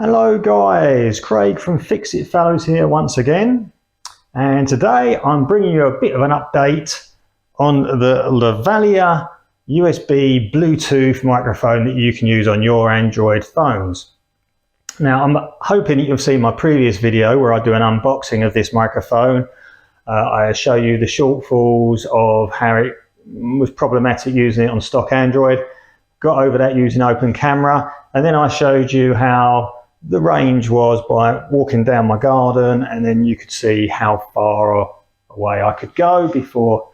Hello guys, Craig from fixitfallows here once again, and today I'm bringing you a bit of an update on the Lavalier USB Bluetooth microphone that you can use on your Android phones. Now I'm hoping that you've seen my previous video where I do an unboxing of this microphone. I show you the shortfalls of how it was problematic using it on stock Android, got over that using open camera, and then I showed you how the range was by walking down my garden, and then you could see how far away I could go before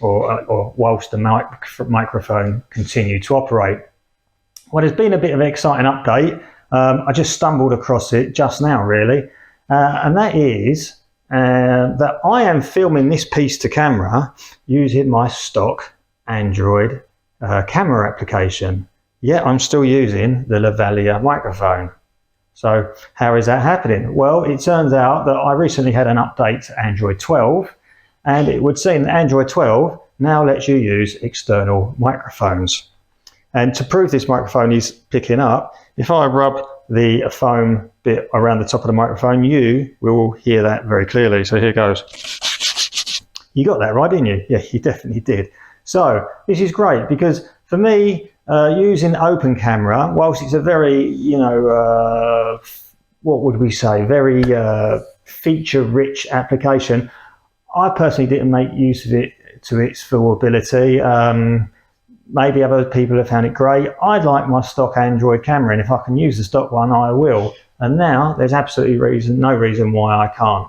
or whilst the microphone continued to operate. Well, there's been a bit of an exciting update. I just stumbled across it just now really, and that is that I am filming this piece to camera using my stock Android camera application. Yet I'm still using the Lavalier microphone. So how is that happening? Well, it turns out that I recently had an update to Android 12, and it would seem that Android 12 now lets you use external microphones. And to prove this microphone is picking up, if I rub the foam bit around the top of the microphone, you will hear that very clearly. So here goes. You got that right, didn't you? Yeah, you definitely did. So this is great because for me, using open camera, whilst it's a very, what would we say, very feature-rich application, I personally didn't make use of it to its full ability. Maybe other people have found it great. I'd like my stock Android camera, and if I can use the stock one, I will. And now there's absolutely no reason why I can't.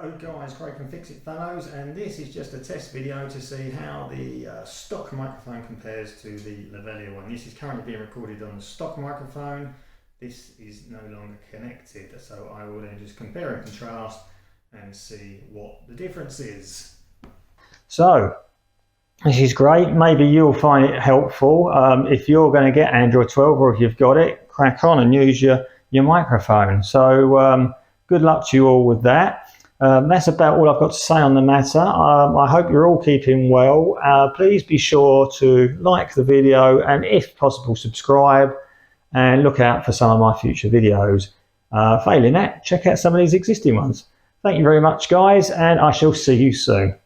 Hello guys, Craig from fixitfallows, and this is just a test video to see how the stock microphone compares to the Lavalier one. This is currently being recorded on the stock microphone. This is no longer connected, so I will then just compare and contrast and see what the difference is. So this is great. Maybe you'll find it helpful. If you're going to get Android 12, or if you've got it, crack on and use your microphone. So good luck to you all with that. That's about all I've got to say on the matter. I hope you're all keeping well. Please be sure to like the video and, if possible, subscribe and look out for some of my future videos. Failing that, check out some of these existing ones. Thank you very much guys, and I shall see you soon.